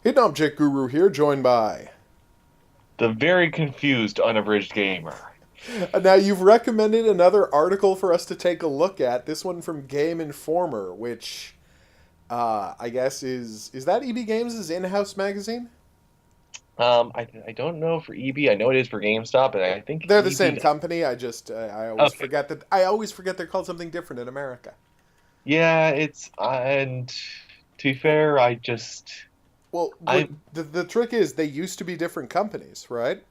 Hidden Object Guru here, joined by. The very confused Unabridged Gamer. Now, you've recommended another article for us to take a look at. This one from GameInformer, which I guess is that EB Games' in-house magazine? I don't know for EB. I know it is for GameStop, and I think They're the same EB. company. I always Okay. forget that. I always forget they're called something different in America. Yeah, it's and to be fair, Well, what I'm. the trick is, they used to be different companies, right?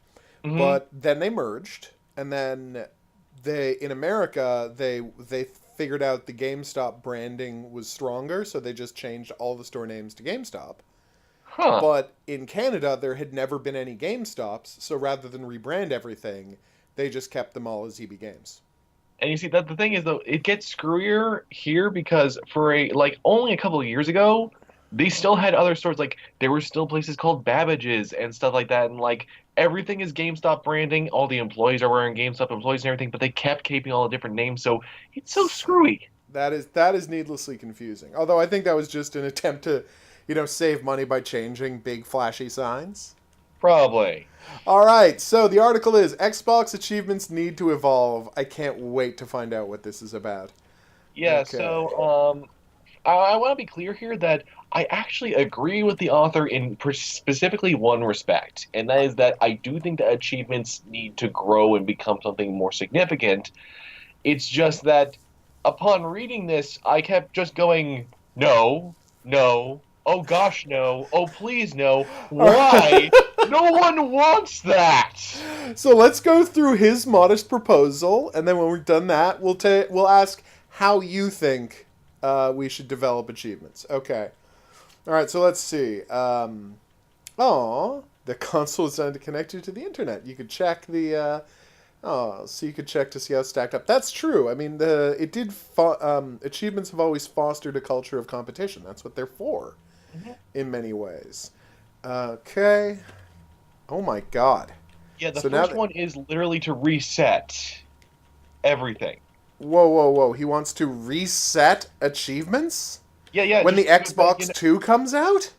Mhm. But then they merged, and then they in America they figured out the GameStop branding was stronger, so they just changed all the store names to GameStop. Huh. But in Canada, there had never been any GameStops, so rather than rebrand everything, they just kept them all as EB Games. And you see that the thing is though, it gets screwier here because for only a couple of years ago, they still had other stores. Like there were still places called Babbage's and stuff like that, and everything is GameStop branding. All the employees are wearing GameStop employees and everything, but they kept keeping all the different names, so it's so screwy. That is needlessly confusing. Although I think that was just an attempt to, save money by changing big flashy signs. Probably. All right, so the article is Xbox achievements need to evolve. I can't wait to find out what this is about. Yeah, Okay. so I want to be clear here that I actually agree with the author in specifically one respect, and that is that I do think that achievements need to grow and become something more significant. It's just that upon reading this, I kept just going, no, no, oh gosh, no, oh please, no. All Why? right. No one wants that. So let's go through his modest proposal, and then when we've done that, we'll ask how you think we should develop achievements. Okay. All right. So let's see. The console is designed to connect you to the internet. You could check the. So you could check to see how it's stacked up. That's true. I mean, achievements have always fostered a culture of competition. That's what they're for, Mhm. in many ways. Okay. Oh my God. Yeah, the So now first that one is literally to reset everything. whoa, whoa, whoa, he wants to reset achievements Yeah, yeah, when the just because Xbox 2 comes out?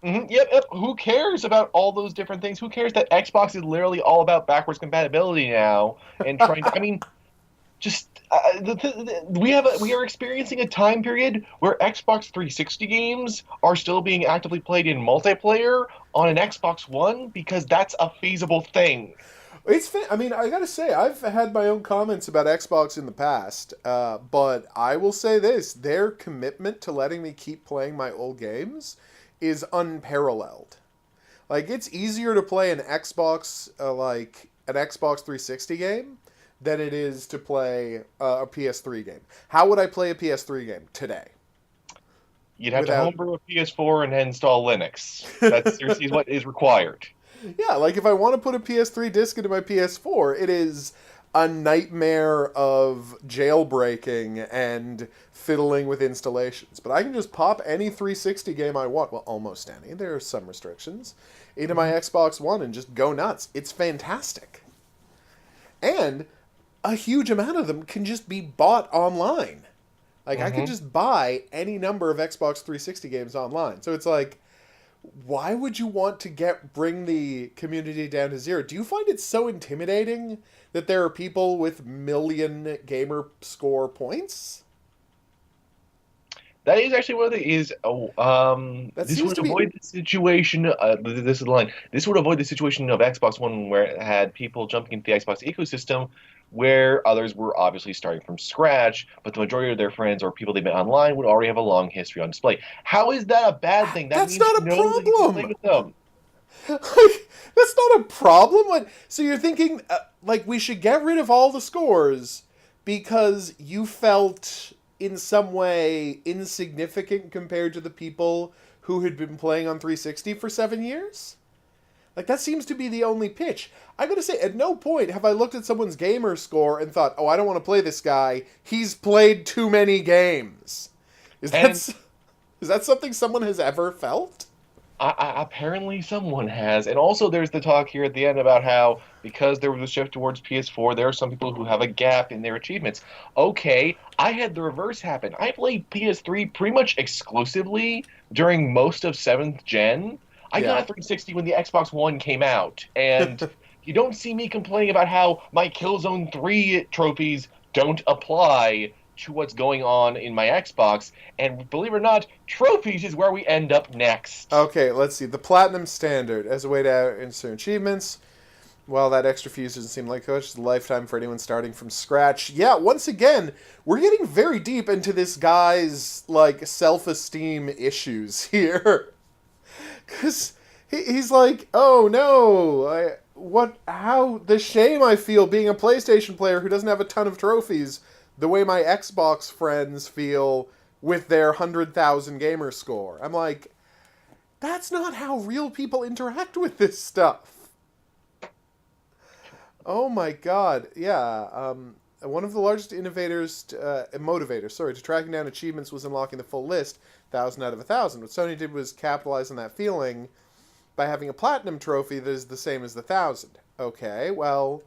yep, yep. Who cares about all those different things? Who cares that Xbox is literally all about backwards compatibility now and trying to? I mean, just we are experiencing a time period where Xbox 360 games are still being actively played in multiplayer on an Xbox One because that's a feasible thing. I mean, I gotta say, I've had my own comments about Xbox in the past, but I will say this: their commitment to letting me keep playing my old games is unparalleled. Like, it's easier to play an Xbox 360 game than it is to play a PS3 game. How would I play a PS3 game today You'd have to without? homebrew a PS4 and install Linux. That's seriously what is required. Yeah, like if I want to put a PS3 disc into my PS4, it is a nightmare of jailbreaking and fiddling with installations. But I can just pop any 360 game I want, well, almost any, there are some restrictions, into my Mhm. Xbox One and just go nuts. It's fantastic. And a huge amount of them can just be bought online. Like, I could Mhm. just buy any number of Xbox 360 games online. So it's like, why would you want to bring the community down to zero? Do you find it so intimidating that there are people with million gamer score points? That is actually one of the is That this seems would to be avoid the situation. This is the line. This would avoid the situation of Xbox One where it had people jumping into the Xbox ecosystem, where others were obviously starting from scratch, but the majority of their friends or people they met online would already have a long history on display. How is that a bad thing? That that's means not you a know that you can play problem. with them. Like, that's not a problem. So you're thinking like we should get rid of all the scores because you felt in some way insignificant compared to the people who had been playing on 360 for 7 years? Like, that seems to be the only pitch. I gotta say, at no point have I looked at someone's gamer score and thought, oh, I don't want to play this guy. He's played too many games. Is that, And s- is that something someone has ever felt? apparently someone has. And also there's the talk here at the end about how because there was a shift towards PS4, there are some people who have a gap in their achievements. Okay, I had the reverse happen. I played PS3 pretty much exclusively during most of 7th gen. I got Yeah. a 360 when the Xbox One came out, and you don't see me complaining about how my Killzone 3 trophies don't apply to what's going on in my Xbox. And believe it or not, trophies is where we end up next. Okay, let's see. The platinum standard as a way to insert achievements. Well, that extra fuse doesn't seem like much. It's a lifetime for anyone starting from scratch. Yeah, once again, we're getting very deep into this guy's like self-esteem issues here, because he's like, "Oh no, how the shame I feel being a PlayStation player who doesn't have a ton of trophies, the way my Xbox friends feel with their 100,000 gamer score." I'm like, that's not how real people interact with this stuff. Oh my god, yeah. One of the largest motivators, to tracking down achievements was unlocking the full list, 1,000 out of 1,000. What Sony did was capitalize on that feeling by having a platinum trophy that is the same as the 1,000. Okay, well,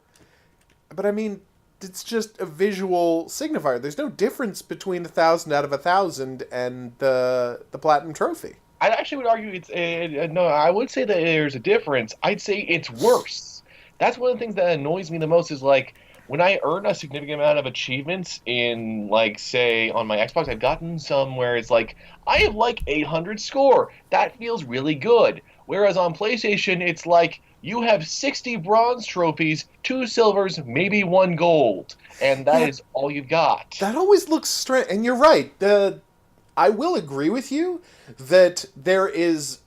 but I mean, it's just a visual signifier. There's no difference between the 1,000 out of 1,000 and the platinum trophy. I actually would argue it's no. I would say that there's a difference. I'd say it's worse. That's one of the things that annoys me the most is like when I earn a significant amount of achievements in like say on my Xbox, I've gotten some where it's like I have like 800 score. That feels really good. Whereas on PlayStation, it's like you have 60 bronze trophies, 2 silvers, maybe 1 gold, and that Yeah, is all you've got. that always looks strange. And you're right. I will agree with you that there is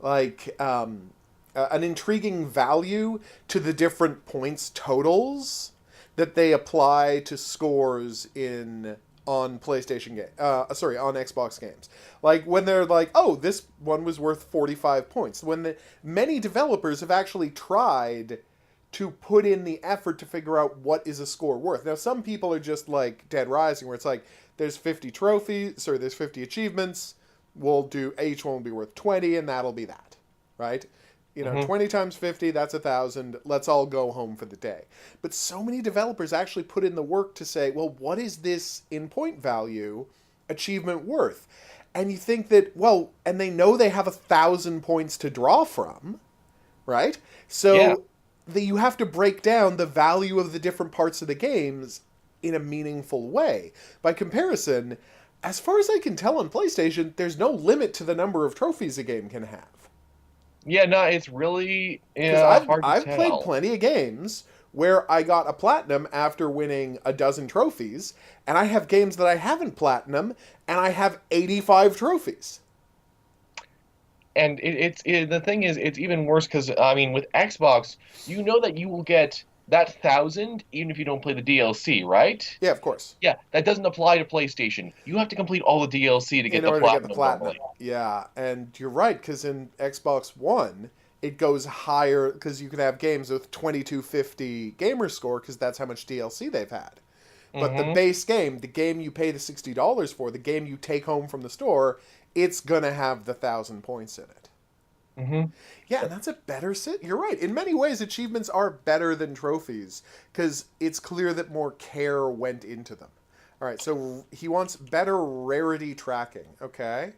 like an intriguing value to the different points totals that they apply to scores in on PlayStation game. On Xbox games. Like when they're like, oh, this one was worth 45 points. When many developers have actually tried to put in the effort to figure out what is a score worth. Now, some people are just like Dead Rising, where it's like there's 50 trophies, there's 50 achievements. We'll do each one will be worth 20, and that'll be that, right? Hmm. 20 times 50, that's 1,000. Let's all go home for the day. But so many developers actually put in the work to say, well, what is this in point value achievement worth? And you think that, well, and they know they have 1,000 points to draw from, right? Yeah. So that you have to break down the value of the different parts of the games in a meaningful way. By comparison, as far as I can tell on PlayStation, there's no limit to the number of trophies a game can have. Yeah, no, it's really Because I've hard to I've played tell. plenty of games where I got a platinum after winning a dozen trophies, and I have games that I haven't platinum, and I have 85 trophies. And the thing is, it's even worse because I mean, with Xbox, you know that you will get that 1,000 even if you don't play the DLC, right? Yeah, of course. Yeah, that doesn't apply to PlayStation. You have to complete all the DLC to get In the order to get the platinum platinum. normally. Yeah, and you're right, because in Xbox One, it goes higher, because you can have games with 2250 gamer score, because that's how much DLC they've had. But the Hmm. base game, the game you pay the $60 for, the game you take home from the store, it's gonna have the 1,000 points in it. Hmm. Yeah, and that's a better sit. You're right. In many ways, achievements are better than trophies because it's clear that more care went into them. All right, so he wants better rarity tracking. Okay.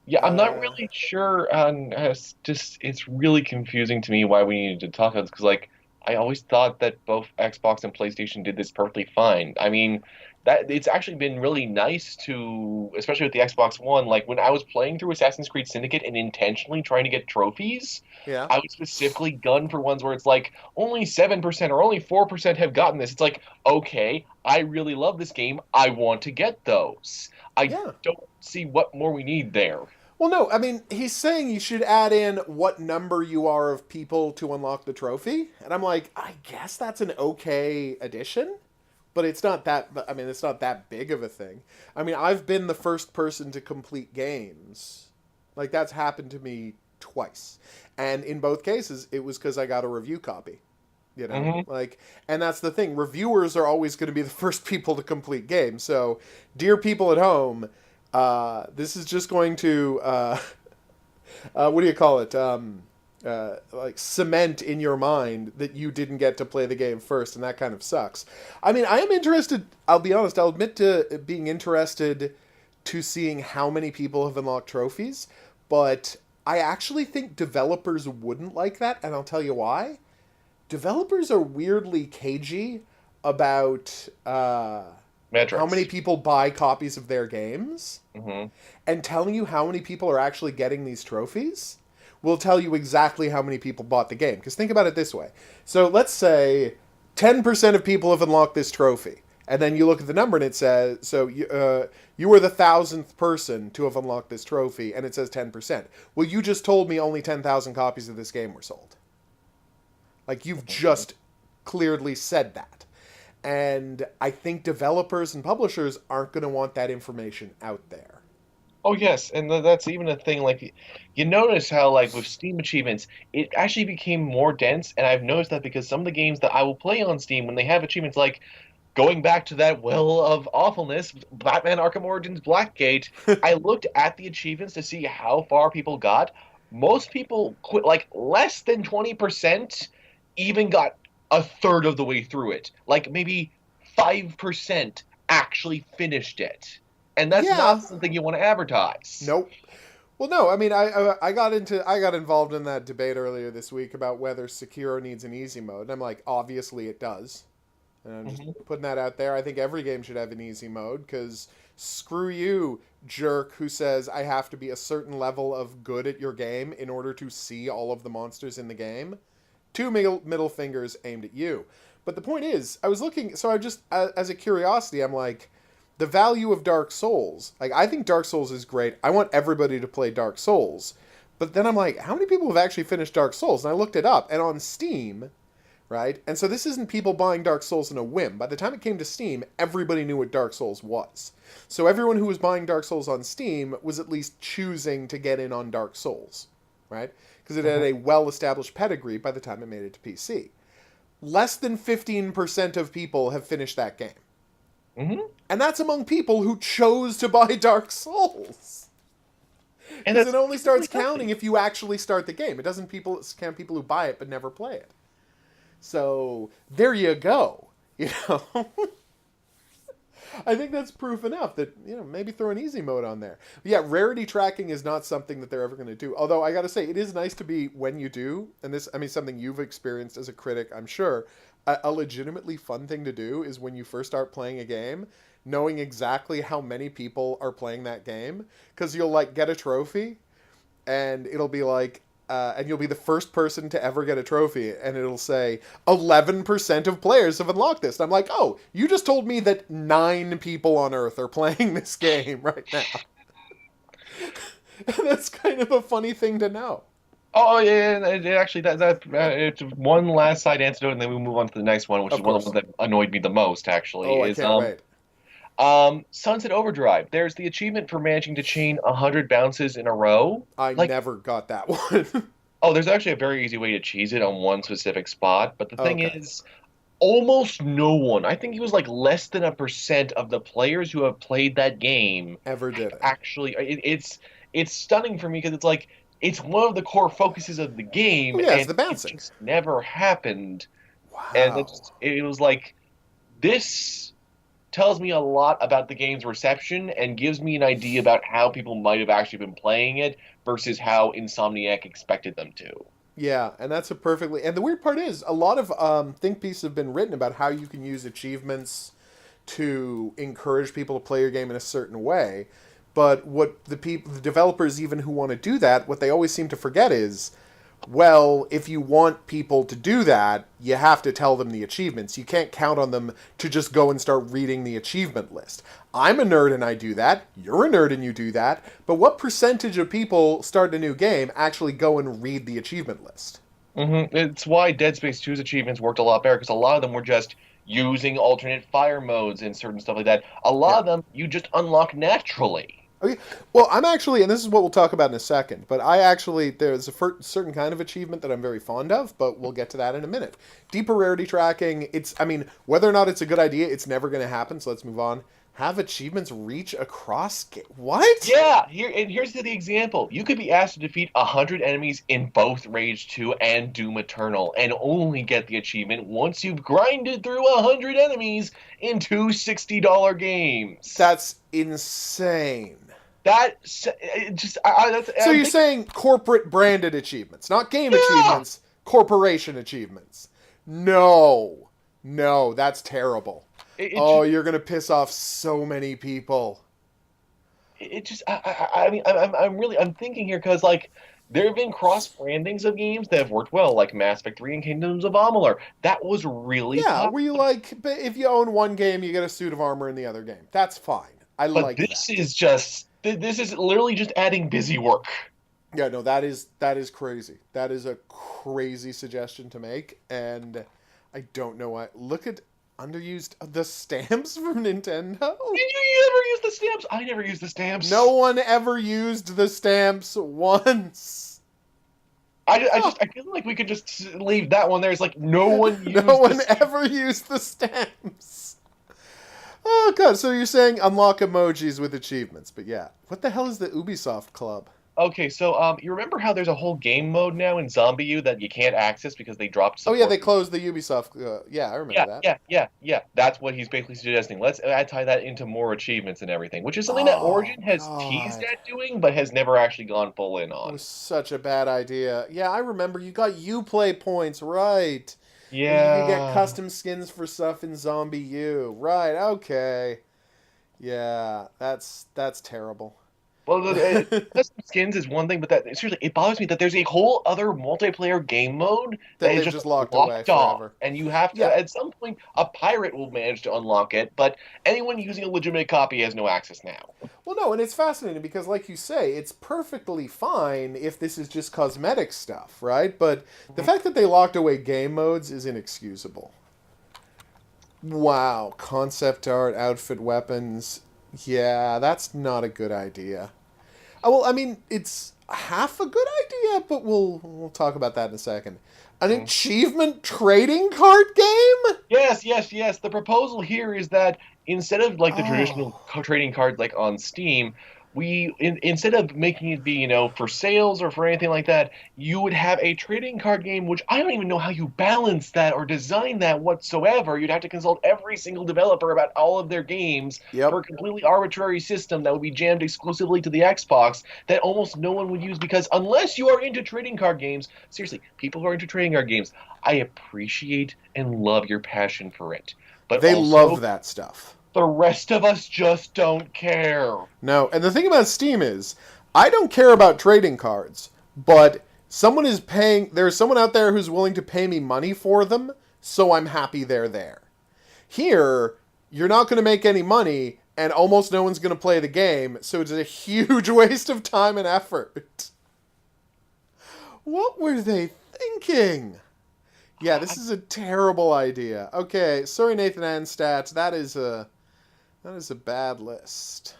Yeah, I'm not Uh, really sure on it's really confusing to me why we needed to talk about this because like I always thought that both Xbox and PlayStation did this perfectly fine. I mean, that it's actually been really nice to, especially with the Xbox One, like when I was playing through Assassin's Creed Syndicate and intentionally trying to get trophies, yeah. I would specifically gun for ones where it's like only 7% or only 4% have gotten this. It's like, okay, I really love this game. I want to get those. I Yeah. don't see what more we need there. Well, no, I mean, he's saying you should add in what number you are of people to unlock the trophy. And I'm like, I guess that's an okay addition, but it's not that, I mean, it's not that big of a thing. I mean, I've been the first person to complete games. Like, that's happened to me twice. And in both cases, it was because I got a review copy. Hmm. Like, and that's the thing. Reviewers are always going to be the first people to complete games. So, dear people at home, this is just going to what do you call it? Like cement in your mind that you didn't get to play the game first, and that kind of sucks. I mean, I am interested. I'll be honest. I'll admit to being interested to seeing how many people have unlocked trophies, But I actually think developers wouldn't like that, and I'll tell you why. Developers are weirdly cagey about how many Metrics. people buy copies of their games, Hmm. and telling you how many people are actually getting these trophies will tell you exactly how many people bought the game. Because think about it this way. So let's say 10% of people have unlocked this trophy. And then you look at the number and it says, so you were the 1,000th person to have unlocked this trophy, and it says 10%. Well, you just told me only 10,000 copies of this game were sold. Like, you've just clearly said that. And I think developers and publishers aren't going to want that information out there. Oh yes, and that's even a thing. Like, you notice how, like, with Steam achievements, it actually became more dense, and I've noticed that because some of the games that I will play on Steam, when they have achievements, like going back to that well of awfulness, Batman Arkham Origins Blackgate, I looked at the achievements to see how far people got. Most people quit, like less than 20% even got a third of the way through it. Like maybe 5% actually finished it. And that's Yeah. not something you want to advertise. Nope. Well, no. I mean, I got involved in that debate earlier this week about whether Sekiro needs an easy mode. And I'm like, obviously it does. And I'm just Hmm. putting that out there. I think every game should have an easy mode because screw you, jerk, who says I have to be a certain level of good at your game in order to see all of the monsters in the game. Two middle fingers aimed at you. But the point is, I was looking. So I just, as a curiosity, I'm like, the value of Dark Souls. Like, I think Dark Souls is great. I want everybody to play Dark Souls. But then I'm like, how many people have actually finished Dark Souls? And I looked it up, and on Steam, right? And so this isn't people buying Dark Souls in a whim. By the time it came to Steam, everybody knew what Dark Souls was. So everyone who was buying Dark Souls on Steam was at least choosing to get in on Dark Souls, right? Because it had a well-established pedigree by the time it made it to PC. Less than 15% of people have finished that game. Hmm. And that's among people who chose to buy Dark Souls. And Because that's it only perfectly starts counting healthy. if you actually start the game. It doesn't count people who buy it but never play it. So there you go. You know, I think that's proof enough that maybe throw an easy mode on there. But yeah, rarity tracking is not something that they're ever going to do. Although I got to say, it is nice to be when you do, and this, I mean, something you've experienced as a critic, I'm sure. A legitimately fun thing to do is when you first start playing a game, knowing exactly how many people are playing that game, because you'll like get a trophy and it'll be like, and you'll be the first person to ever get a trophy, and it'll say 11% of players have unlocked this. And I'm like, oh, you just told me that 9 people on Earth are playing this game right now. And that's kind of a funny thing to know. Oh yeah, and actually it's one last side anecdote, and then we move on to the next one, which is Of one of the course. ones that annoyed me the most. Actually, Oh, I is can't wait. Sunset Overdrive. There's the achievement for managing to chain 100 bounces in a row. I Like, never got that one. oh, there's actually a very easy way to cheese it on one specific spot, but the thing Okay. is, almost no one, I think it was like less than 1% of the players who have played that game Ever have did it. actually. It's stunning for me because it's like it's one of the core focuses of the Oh, game, yeah, it's and the it bouncing. just never happened. And Wow. it was like this tells me a lot about the game's reception and gives me an idea about how people might have actually been playing it versus how Insomniac expected them to. Yeah, and that's a perfectly. And the weird part is, a lot of think pieces have been written about how you can use achievements to encourage people to play your game in a certain way. But what the developers even who want to do that, what they always seem to forget is, well, if you want people to do that, you have to tell them the achievements. You can't count on them to just go and start reading the achievement list. I'm a nerd and I do that. You're a nerd and you do that. But what percentage of people start a new game actually go and read the achievement list? It's why Dead Space 2's achievements worked a lot better because a lot of them were just using alternate fire modes and certain stuff like that. A lot Yeah. of them you just unlock naturally. Okay. Well, I'm actually, and this is what we'll talk about in a second, but I actually, there's a certain kind of achievement that I'm very fond of, but we'll get to that in a minute. Deeper rarity tracking, I mean, whether or not it's a good idea, it's never going to happen, so let's move on. Have achievements reach across. What? Yeah, here's the example. You could be asked to defeat 100 enemies in both Rage 2 and Doom Eternal, and only get the achievement once you've grinded through 100 enemies in two $60 games. That's insane. So I'm you're thinking, saying corporate branded achievements, not game yeah. achievements, corporation achievements. No. No, that's terrible. It Oh, just you're going to piss off so many people. it just I mean I'm thinking here because like there have been cross brandings of games that have worked well, like Mass Effect 3 and Kingdoms of Amalur. That was really Yeah, popular. where you like, if you own one game, you get a suit of armor in the other game. That's fine. I But like this that. is just this is literally just adding busy work. Yeah, no, that is crazy. That is a crazy suggestion to make, and I don't know why. Look at underused the stamps from Nintendo. Did you ever use the stamps? I never used the No stamps. one ever used the stamps once. I feel like we could just leave that one there. It's like no one No used the one stamps. ever used the stamps. Oh god, so you're saying unlock emojis with achievements, but yeah. What the hell is the Ubisoft Club? Okay, so you remember how there's a whole game mode now in Zombie U that you can't access because they dropped Oh yeah, support they for. closed the Ubisoft. Yeah, I remember Yeah, that. yeah. That's what he's basically suggesting. Let's tie that into more achievements and everything, which is something that Oh Origin has teased god. at doing, but has never actually gone full in That on. was such a bad idea. Yeah, I remember you got Uplay points, right. And you could get Yeah. custom skins for stuff in Zombie U. Right, okay. Yeah, that's terrible. Well, That custom skins is one thing, but that seriously, it bothers me that there's a whole other multiplayer game mode that is they've just just locked away locked off, forever. and you have to Yeah. at some point a pirate will manage to unlock it, but anyone using a legitimate copy has no access now. Well, no, and it's fascinating because, like you say, it's perfectly fine if this is just cosmetic stuff, right? But the fact that they locked away game modes is inexcusable. Wow, concept art, outfit, weapons. Yeah, that's not a good idea. Well, I mean, it's half a good idea, but we'll talk about that in a second. An Mhm. achievement trading card game? Yes. The proposal here is that instead of like the traditional Oh. trading cards like on Steam, instead of making it be, for sales or for anything like that, you would have a trading card game, which I don't even know how you balance that or design that whatsoever. You'd have to consult every single developer about all of their games for Yep. a completely arbitrary system that would be jammed exclusively to the Xbox that almost no one would use because unless you are into trading card games, seriously, people who are into trading card games, I appreciate and love your passion for it. But They love also, that stuff. the rest of us just don't care. No, and the thing about Steam is, I don't care about trading cards, but there's someone out there who's willing to pay me money for them, so I'm happy they're there. Here, you're not going to make any money, and almost no one's going to play the game, so it's a huge waste of time and effort. What were they thinking? Yeah, this is a terrible idea. Okay, sorry Nathan Anstat, that is a bad list.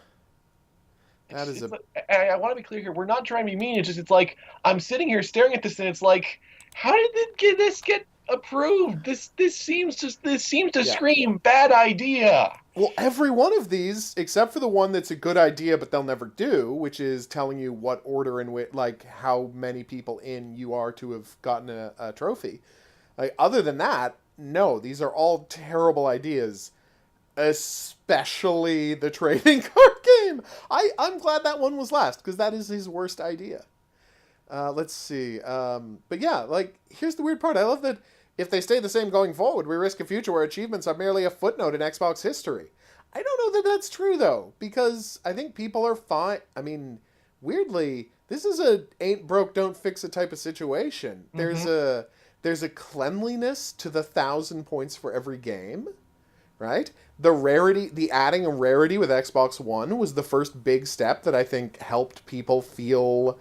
That is a I want to be clear here. We're not trying to be mean. It's like I'm sitting here staring at this, and it's like, how did this get approved? This seems to yeah. scream bad idea. Well, every one of these, except for the one that's a good idea but they'll never do, which is telling you what order in which, like, how many people in you are to have gotten a trophy. Like, other than that, no, these are all terrible ideas. Especially the trading card game. I'm glad that one was last because that is his worst idea. Let's see. But yeah, like here's the weird part. I love that if they stay the same going forward, we risk a future where achievements are merely a footnote in Xbox history. I don't know that that's true though because I think people are fine. I mean, weirdly, this is a ain't broke don't fix it type of situation. Hmm. There's a cleanliness to the 1,000 points for every game, right? The adding a rarity with Xbox One was the first big step that I think helped people feel,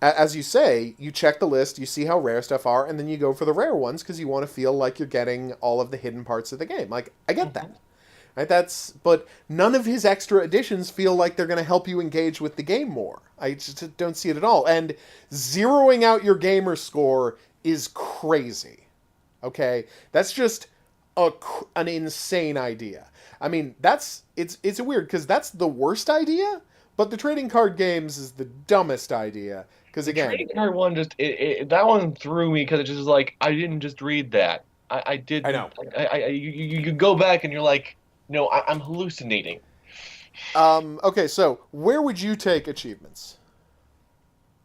as you say, you check the list, you see how rare stuff are, and then you go for the rare ones because you want to feel like you're getting all of the hidden parts of the game. Like, I get that. Right? But none of his extra additions feel like they're going to help you engage with the game more. I just don't see it at all. And zeroing out your gamer score is crazy. Okay? That's just an insane idea. I mean, it's weird because that's the worst idea, but the trading card games is the dumbest idea. Because The again, trading card one just that one threw me because it just like I didn't just read that. I I know. didn't. You go back and you're like, no, I'm hallucinating. Okay, so where would you take achievements?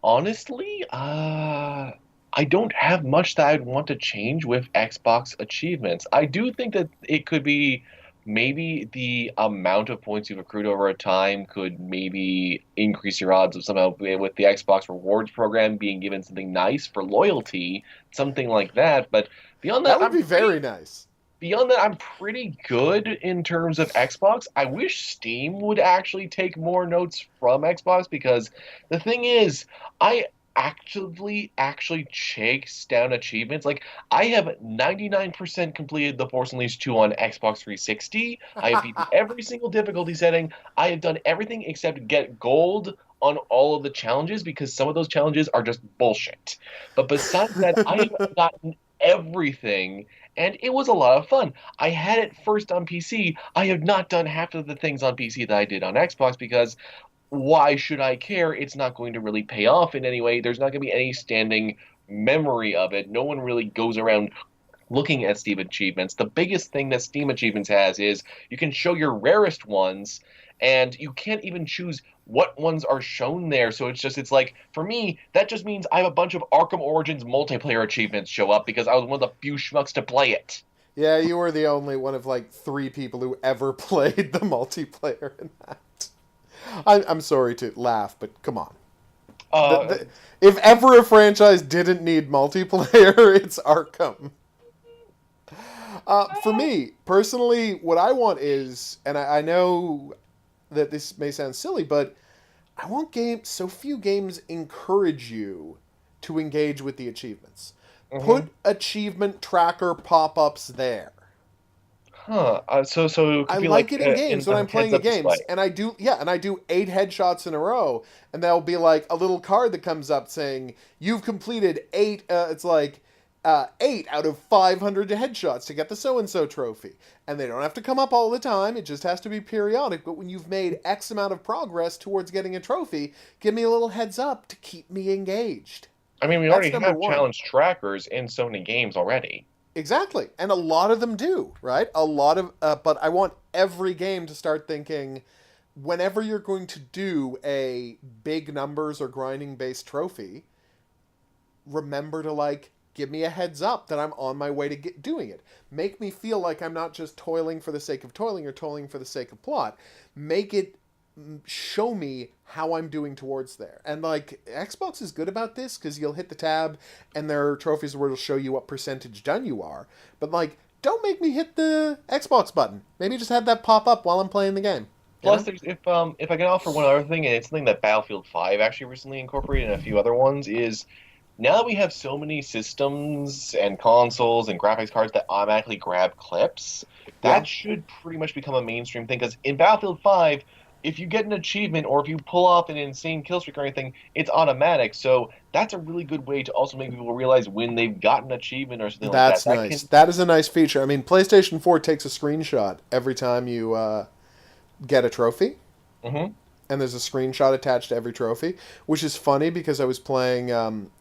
Honestly, I don't have much that I'd want to change with Xbox achievements. I do think that it could be maybe the amount of points you've accrued over a time could maybe increase your odds of somehow with the Xbox rewards program being given something nice for loyalty, something like that. But beyond That that, would be very nice. I'm pretty good in terms of Xbox. I wish Steam would actually take more notes from Xbox because the thing is, I actively actually chase down achievements. Like I have 99% completed the Force Unleashed 2 on Xbox 360. I have beaten every single difficulty setting. I have done everything except get gold on all of the challenges because some of those challenges are just bullshit. But besides that, I have gotten everything and it was a lot of fun. I had it first on PC. I have not done half of the things on PC that I did on Xbox because why should I care? It's not going to really pay off in any way. There's not going to be any standing memory of it. No one really goes around looking at Steam achievements. The biggest thing that Steam achievements has is you can show your rarest ones, and you can't even choose what ones are shown there. So it's like for me, that just means I have a bunch of Arkham Origins multiplayer achievements show up because I was one of the few schmucks to play it. Yeah, you were the only one of like three people who ever played the multiplayer in that. I'm sorry to laugh, but come on. Uh, If ever a franchise didn't need multiplayer, it's Arkham. For me, personally, what I want is, and I know that this may sound silly, but I want games. So few games encourage you to engage with the achievements. mhm. Put achievement tracker pop-ups there. Huh. So it I could be like like it in in games when the I'm playing a heads-up games, display. and I do, yeah, and I do 8 headshots in a row, and there'll be like a little card that comes up saying you've completed eight. It's like 8 out of 500 headshots to get the so and so trophy, and they don't have to come up all the time. It just has to be periodic. But when you've made X amount of progress towards getting a trophy, give me a little heads up to keep me engaged. I mean, we That's already number have one. challenge trackers in so many games already. Exactly. And a lot of them do, right? A lot of, but I want every game to start thinking whenever you're going to do a big numbers or grinding based trophy, remember to like give me a heads up that I'm on my way to doing it. Make me feel like I'm not just toiling for the sake of toiling or toiling for the sake of plot. Make it show me how I'm doing towards there. And like Xbox is good about this because you'll hit the tab and there are trophies where it'll show you what percentage done you are. But like, don't make me hit the Xbox button. Maybe just have that pop up while I'm playing the game. You Plus, know? there's if I can offer one other thing, and it's something that Battlefield 5 actually recently incorporated and a few other ones, is now that we have so many systems and consoles and graphics cards that automatically grab clips, Yeah. that should pretty much become a mainstream thing. Because in Battlefield 5, if you get an achievement or if you pull off an insane kill streak or anything, it's automatic. So that's a really good way to also make people realize when they've got an achievement or something like that. That's That nice. can. That is a nice feature. I mean, PlayStation 4 takes a screenshot every time you get a trophy. Mhm. And there's a screenshot attached to every trophy, which is funny because I was playing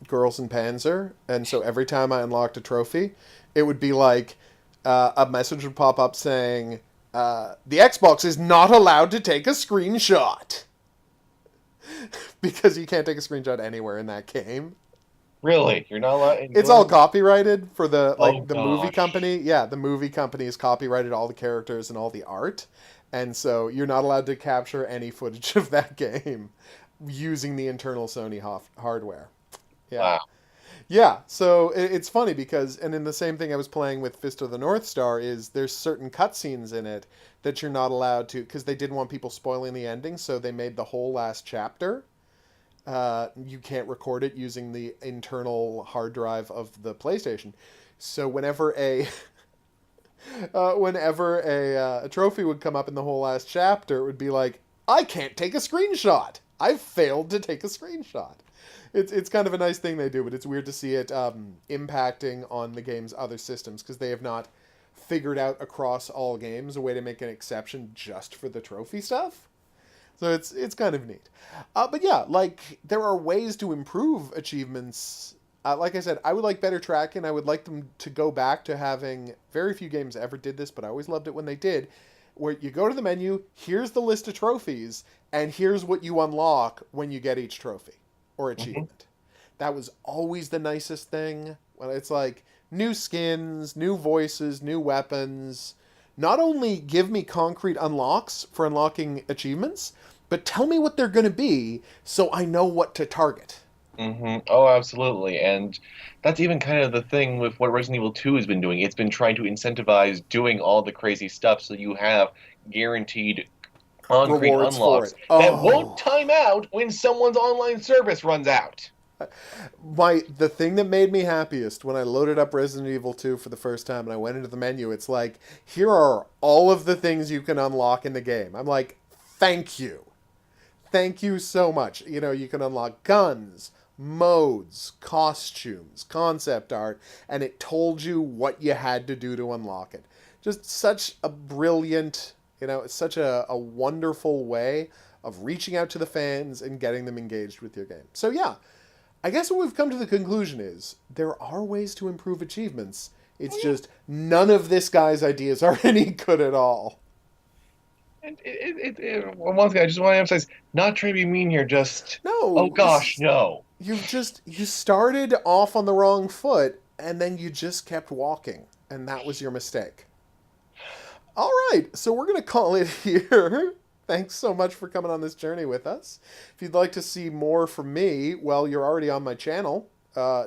Girls in Panzer, and so every time I unlocked a trophy, it would be like a message would pop up saying, "The Xbox is not allowed to take a screenshot," because you can't take a screenshot anywhere in that game. Really, you're not allowed. It's all copyrighted for the Oh like the movie gosh. company. Yeah, the movie company has copyrighted all the characters and all the art, and so you're not allowed to capture any footage of that game using the internal Sony hardware. Yeah, Wow. yeah. So it's funny because, and in the same thing I was playing with Fist of the North Star is there's certain cutscenes in it that you're not allowed to because they didn't want people spoiling the ending, so they made the whole last chapter you can't record it using the internal hard drive of the PlayStation. So whenever a trophy would come up in the whole last chapter, it would be like, I can't take a screenshot. I've failed to take a screenshot. It's kind of a nice thing they do, but it's weird to see it impacting on the game's other systems because they have not figured out across all games a way to make an exception just for the trophy stuff. So it's kind of neat. But yeah, like there are ways to improve achievements. Like I said, I would like better tracking. I would like them to go back to having very few games ever did this, but I always loved it when they did. where you go to the menu, here's the list of trophies, and here's what you unlock when you get each trophy or Hmm. achievement. That was always the nicest thing. When it's like new skins, new voices, new weapons. Not only give me concrete unlocks for unlocking achievements, but tell me what they're going to be so I know what to target. Oh, absolutely. And that's even kind of the thing with what Resident Evil 2 has been doing. It's been trying to incentivize doing all the crazy stuff so you have guaranteed concrete Rewards for unlocks it. that won't Oh, time out when someone's online service runs out. the thing that made me happiest when I loaded up Resident Evil 2 for the first time and I went into the menu, it's like, here are all of the things you can unlock in the game. I'm like, thank you. Thank you so much. You know, you can unlock guns, modes, costumes, concept art, and it told you what you had to do to unlock it. Just such a brilliant, it's such a wonderful way of reaching out to the fans and getting them engaged with your game. So, yeah, I guess what we've come to the conclusion is there are ways to improve achievements. It's just none of this guy's ideas are any good at all. And once again, I just want to emphasize, not trying to be mean here, just, oh No, gosh, no. you started off on the wrong foot and then you just kept walking and that was your mistake. All right, so we're going to call it here. Thanks so much for coming on this journey with us. If you'd like to see more from me, well, you're already on my channel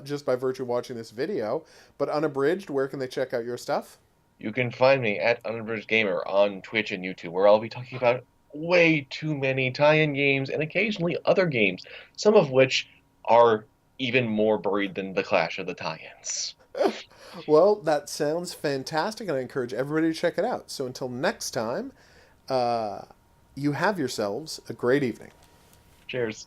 just by virtue of watching this video. But Unabridged, where can they check out your stuff? You can find me at Unabridged Gamer on Twitch and YouTube, where I'll be talking about way too many tie-in games and occasionally other games, some of which are even more buried than the Clash of the tie-ins. Well, that sounds fantastic, and I encourage everybody to check it out. So until next time, uh, you have yourselves a great evening. Cheers.